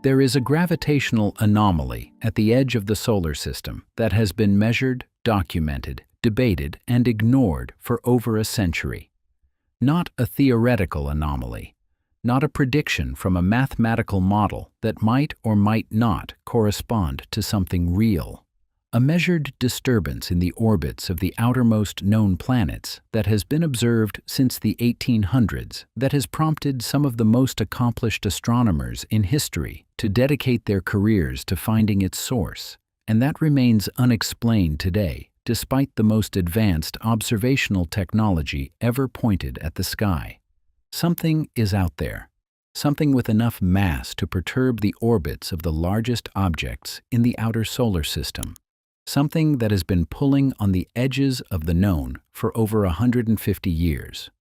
There is a gravitational anomaly at the edge of the solar system that has been measured, documented, debated, and ignored for over a century. Not a theoretical anomaly, not a prediction from a mathematical model that might or might not correspond to something real. A measured disturbance in the orbits of the outermost known planets that has been observed since the 1800s that has prompted some of the most accomplished astronomers in history to dedicate their careers to finding its source, and that remains unexplained today, despite the most advanced observational technology ever pointed at the sky. Something is out there, something with enough mass to perturb the orbits of the largest objects in the outer solar system. Something that has been pulling on the edges of the known for over 150 years.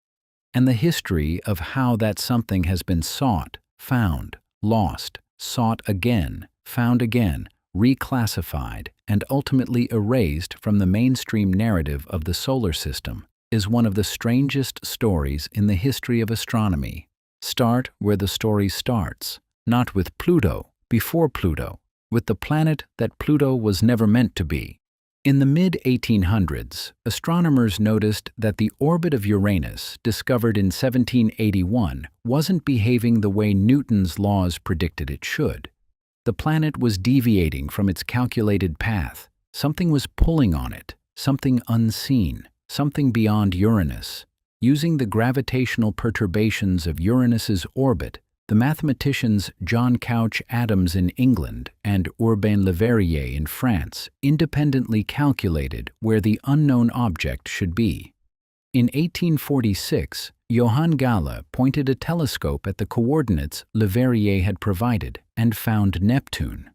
And the history of how that something has been sought, found, lost, sought again, found again, reclassified, and ultimately erased from the mainstream narrative of the solar system is one of the strangest stories in the history of astronomy. Start where the story starts, not with Pluto, before Pluto, with the planet that Pluto was never meant to be. In the mid-1800s, astronomers noticed that the orbit of Uranus, discovered in 1781, wasn't behaving the way Newton's laws predicted it should. The planet was deviating from its calculated path. Something was pulling on it, something unseen, something beyond Uranus. Using the gravitational perturbations of Uranus's orbit, the mathematicians John Couch Adams in England and Urbain Le Verrier in France independently calculated where the unknown object should be. In 1846, Johann Galle pointed a telescope at the coordinates Le Verrier had provided and found Neptune,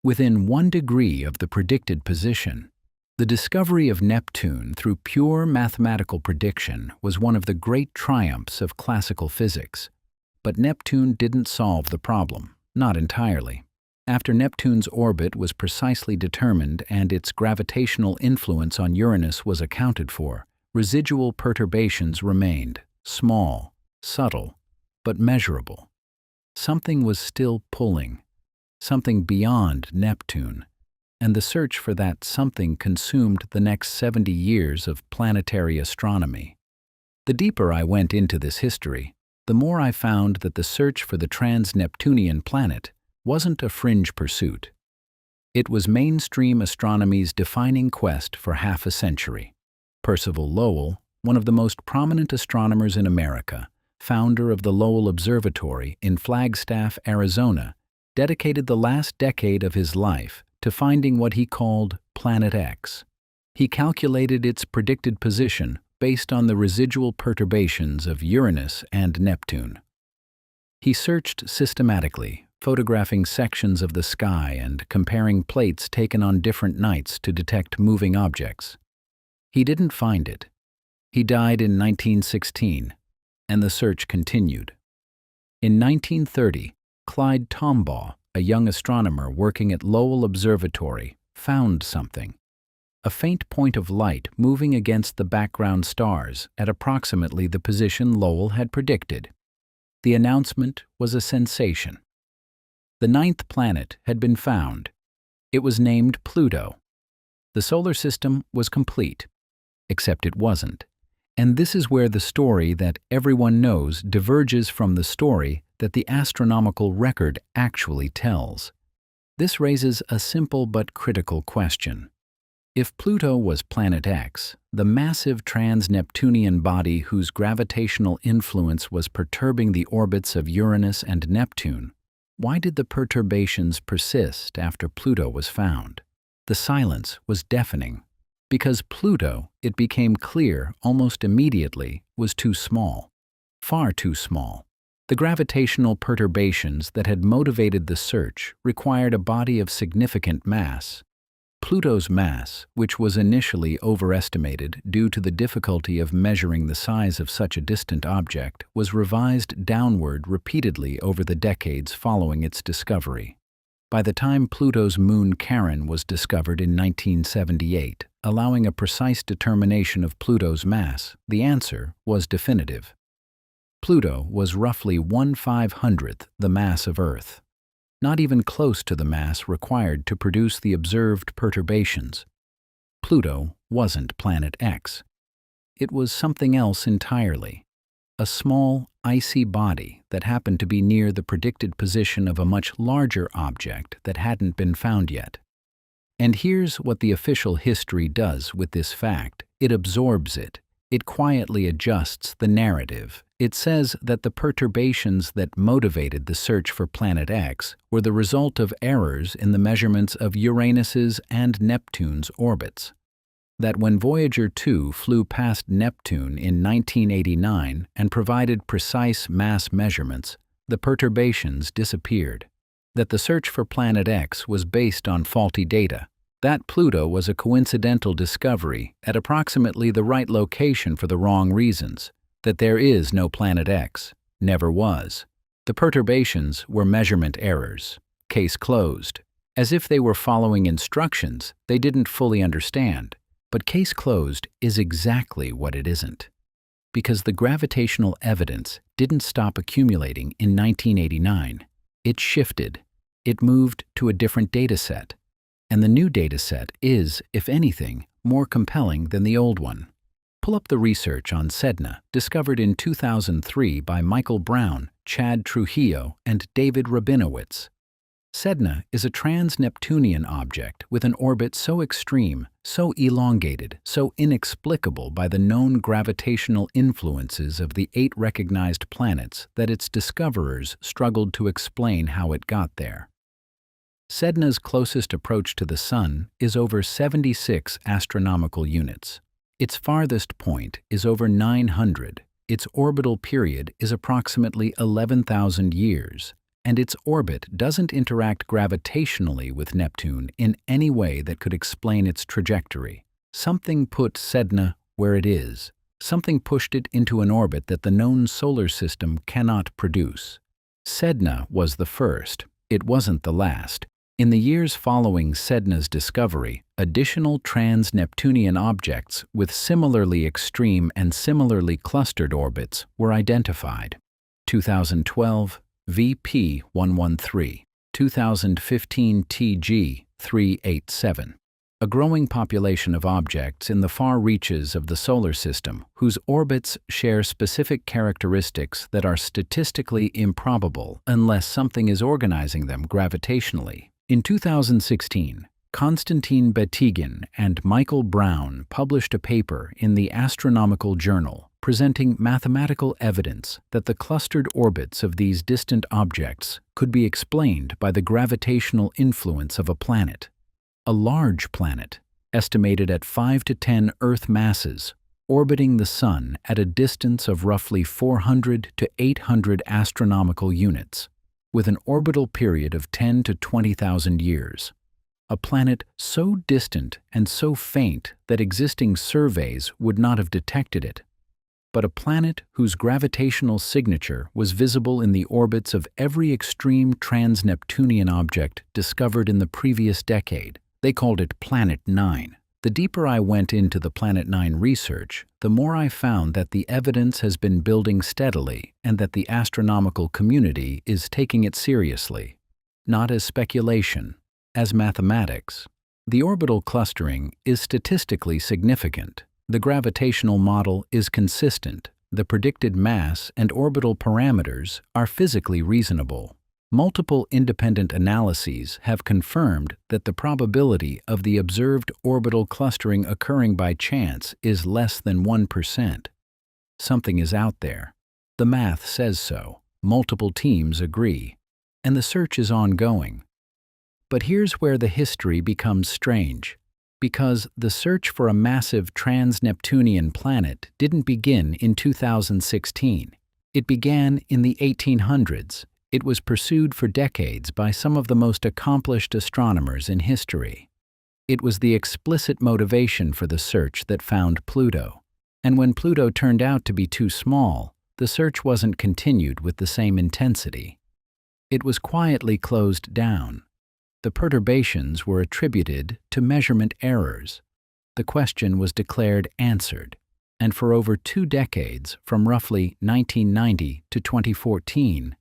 within 1 degree of the predicted position. The discovery of Neptune through pure mathematical prediction was one of the great triumphs of classical physics. But Neptune didn't solve the problem, not entirely. After Neptune's orbit was precisely determined and its gravitational influence on Uranus was accounted for, residual perturbations remained, small, subtle, but measurable. Something was still pulling, something beyond Neptune, and the search for that something consumed the next 70 years of planetary astronomy. The deeper I went into this history, the more I found that the search for the trans-Neptunian planet wasn't a fringe pursuit. It was mainstream astronomy's defining quest for half a century. Percival Lowell, one of the most prominent astronomers in America, founder of the Lowell Observatory in Flagstaff, Arizona, dedicated the last decade of his life to finding what he called Planet X. He calculated its predicted position based on the residual perturbations of Uranus and Neptune. He searched systematically, photographing sections of the sky and comparing plates taken on different nights to detect moving objects. He didn't find it. He died in 1916, and the search continued. In 1930, Clyde Tombaugh, a young astronomer working at Lowell Observatory, found something. A faint point of light moving against the background stars at approximately the position Lowell had predicted. The announcement was a sensation. The 9th planet had been found. It was named Pluto. The solar system was complete, except it wasn't. And this is where the story that everyone knows diverges from the story that the astronomical record actually tells. This raises a simple but critical question. If Pluto was Planet X, the massive trans-Neptunian body whose gravitational influence was perturbing the orbits of Uranus and Neptune, why did the perturbations persist after Pluto was found? The silence was deafening. Because Pluto, it became clear almost immediately, was too small. Far too small. The gravitational perturbations that had motivated the search required a body of significant mass. Pluto's mass, which was initially overestimated due to the difficulty of measuring the size of such a distant object, was revised downward repeatedly over the decades following its discovery. By the time Pluto's moon Charon was discovered in 1978, allowing a precise determination of Pluto's mass, the answer was definitive. Pluto was roughly 1/500th the mass of Earth, not even close to the mass required to produce the observed perturbations. Pluto wasn't Planet X. It was something else entirely. A small, icy body that happened to be near the predicted position of a much larger object that hadn't been found yet. And here's what the official history does with this fact. It absorbs it. It quietly adjusts the narrative. It says that the perturbations that motivated the search for Planet X were the result of errors in the measurements of Uranus's and Neptune's orbits. That when Voyager 2 flew past Neptune in 1989 and provided precise mass measurements, the perturbations disappeared. That the search for Planet X was based on faulty data. That Pluto was a coincidental discovery at approximately the right location for the wrong reasons. That there is no Planet X. Never was. The perturbations were measurement errors. Case closed. As if they were following instructions they didn't fully understand. But case closed is exactly what it isn't. Because the gravitational evidence didn't stop accumulating in 1989. It shifted. It moved to a different dataset. And the new dataset is, if anything, more compelling than the old one. Pull up the research on Sedna, discovered in 2003 by Michael Brown, Chad Trujillo, and David Rabinowitz. Sedna is a trans-Neptunian object with an orbit so extreme, so elongated, so inexplicable by the known gravitational influences of the 8 recognized planets that its discoverers struggled to explain how it got there. Sedna's closest approach to the Sun is over 76 astronomical units. Its farthest point is over 900. Its orbital period is approximately 11,000 years. And its orbit doesn't interact gravitationally with Neptune in any way that could explain its trajectory. Something put Sedna where it is. Something pushed it into an orbit that the known solar system cannot produce. Sedna was the first. It wasn't the last. In the years following Sedna's discovery, additional trans-Neptunian objects with similarly extreme and similarly clustered orbits were identified. 2012, VP113, 2015 TG387. A growing population of objects in the far reaches of the solar system whose orbits share specific characteristics that are statistically improbable unless something is organizing them gravitationally. In 2016, Konstantin Batygin and Michael Brown published a paper in the Astronomical Journal presenting mathematical evidence that the clustered orbits of these distant objects could be explained by the gravitational influence of a planet. A large planet, estimated at 5 to 10 Earth masses, orbiting the Sun at a distance of roughly 400 to 800 astronomical units, with an orbital period of 10 to 20,000 years. A planet so distant and so faint that existing surveys would not have detected it. But a planet whose gravitational signature was visible in the orbits of every extreme trans-Neptunian object discovered in the previous decade. They called it Planet 9. The deeper I went into the Planet 9 research, the more I found that the evidence has been building steadily and that the astronomical community is taking it seriously. Not as speculation, as mathematics. The orbital clustering is statistically significant. The gravitational model is consistent. The predicted mass and orbital parameters are physically reasonable. Multiple independent analyses have confirmed that the probability of the observed orbital clustering occurring by chance is less than 1%. Something is out there. The math says so. Multiple teams agree. And the search is ongoing. But here's where the history becomes strange. Because the search for a massive trans-Neptunian planet didn't begin in 2016. It began in the 1800s. It was pursued for decades by some of the most accomplished astronomers in history. It was the explicit motivation for the search that found Pluto. And when Pluto turned out to be too small, the search wasn't continued with the same intensity. It was quietly closed down. The perturbations were attributed to measurement errors. The question was declared answered, and for over 2 decades, from roughly 1990 to 2014,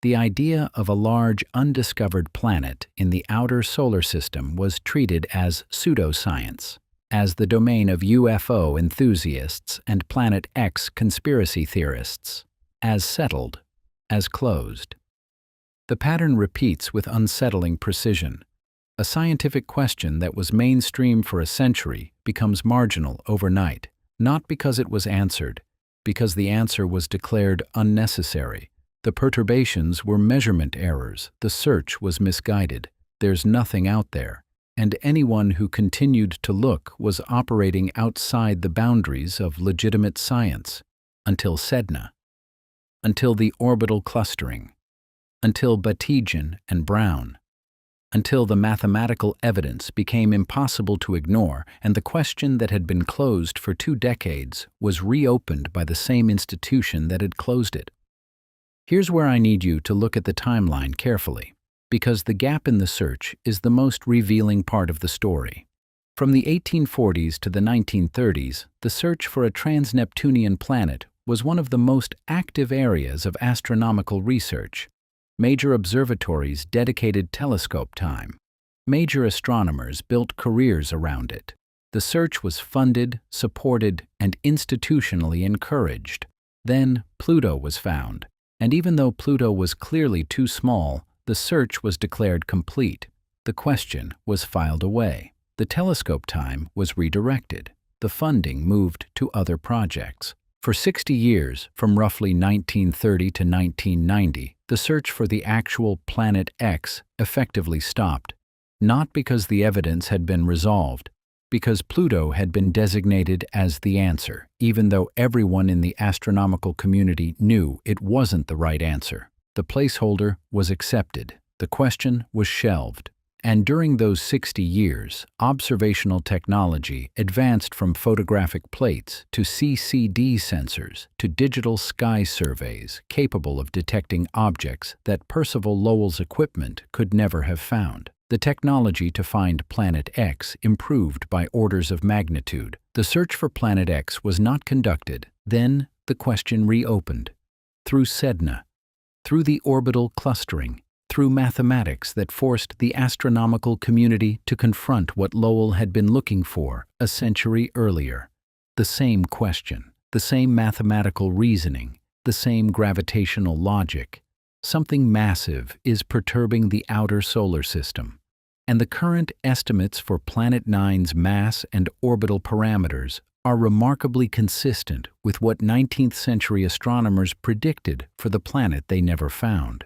the idea of a large undiscovered planet in the outer solar system was treated as pseudoscience, as the domain of UFO enthusiasts and Planet X conspiracy theorists, as settled, as closed. The pattern repeats with unsettling precision. A scientific question that was mainstream for a century becomes marginal overnight, not because it was answered, because the answer was declared unnecessary. The perturbations were measurement errors, the search was misguided, there's nothing out there, and anyone who continued to look was operating outside the boundaries of legitimate science, until Sedna, until the orbital clustering, until Batygin and Brown, until the mathematical evidence became impossible to ignore and the question that had been closed for 2 decades was reopened by the same institution that had closed it. Here's where I need you to look at the timeline carefully, because the gap in the search is the most revealing part of the story. From the 1840s to the 1930s, the search for a trans-Neptunian planet was one of the most active areas of astronomical research. Major observatories dedicated telescope time. Major astronomers built careers around it. The search was funded, supported, and institutionally encouraged. Then Pluto was found, and even though Pluto was clearly too small, the search was declared complete. The question was filed away. The telescope time was redirected. The funding moved to other projects. For 60 years, from roughly 1930 to 1990, the search for the actual Planet X effectively stopped, not because the evidence had been resolved, because Pluto had been designated as the answer, even though everyone in the astronomical community knew it wasn't the right answer. The placeholder was accepted. The question was shelved. And during those 60 years, observational technology advanced from photographic plates to CCD sensors to digital sky surveys capable of detecting objects that Percival Lowell's equipment could never have found. The technology to find Planet X improved by orders of magnitude. The search for Planet X was not conducted. Then the question reopened. Through Sedna, through the orbital clustering, through mathematics that forced the astronomical community to confront what Lowell had been looking for a century earlier. The same question, the same mathematical reasoning, the same gravitational logic. Something massive is perturbing the outer solar system, and the current estimates for Planet 9's mass and orbital parameters are remarkably consistent with what 19th century astronomers predicted for the planet they never found.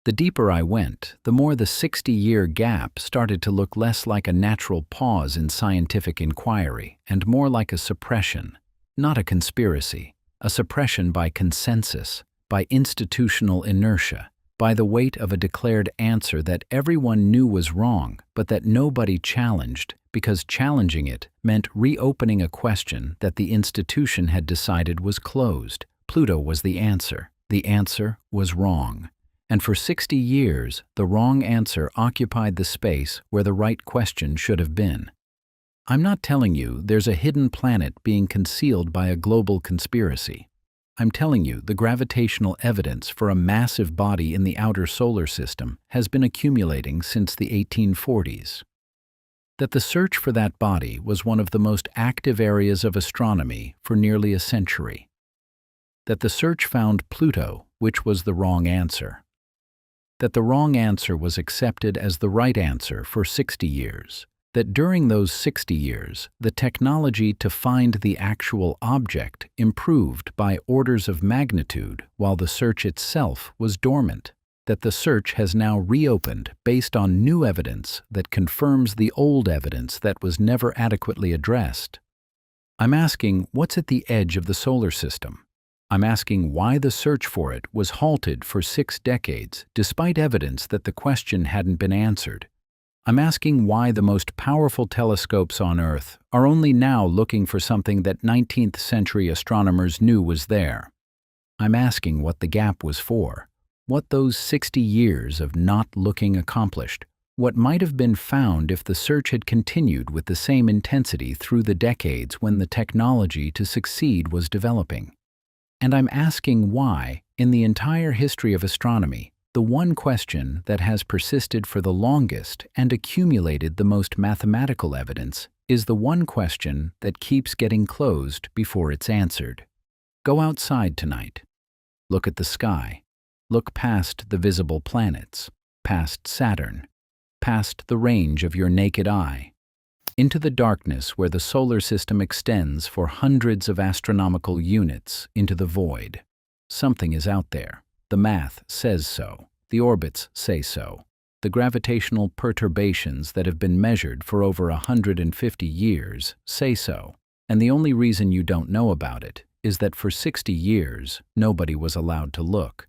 The deeper I went, the more the 60-year gap started to look less like a natural pause in scientific inquiry and more like a suppression, not a conspiracy, a suppression by consensus, by institutional inertia, by the weight of a declared answer that everyone knew was wrong, but that nobody challenged, because challenging it meant reopening a question that the institution had decided was closed. Pluto was the answer. The answer was wrong. And for 60 years, the wrong answer occupied the space where the right question should have been. I'm not telling you there's a hidden planet being concealed by a global conspiracy. I'm telling you the gravitational evidence for a massive body in the outer solar system has been accumulating since the 1840s. That the search for that body was one of the most active areas of astronomy for nearly a century. That the search found Pluto, which was the wrong answer. That the wrong answer was accepted as the right answer for 60 years. That during those 60 years, the technology to find the actual object improved by orders of magnitude while the search itself was dormant. That the search has now reopened based on new evidence that confirms the old evidence that was never adequately addressed. I'm asking what's at the edge of the solar system. I'm asking why the search for it was halted for 6 decades despite evidence that the question hadn't been answered. I'm asking why the most powerful telescopes on Earth are only now looking for something that 19th century astronomers knew was there. I'm asking what the gap was for, what those 60 years of not looking accomplished, what might have been found if the search had continued with the same intensity through the decades when the technology to succeed was developing. And I'm asking why, in the entire history of astronomy, the one question that has persisted for the longest and accumulated the most mathematical evidence is the one question that keeps getting closed before it's answered. Go outside tonight. Look at the sky. Look past the visible planets, past Saturn, past the range of your naked eye, into the darkness where the solar system extends for hundreds of astronomical units into the void. Something is out there. The math says so. The orbits say so. The gravitational perturbations that have been measured for over 150 years say so. And the only reason you don't know about it is that for 60 years, nobody was allowed to look.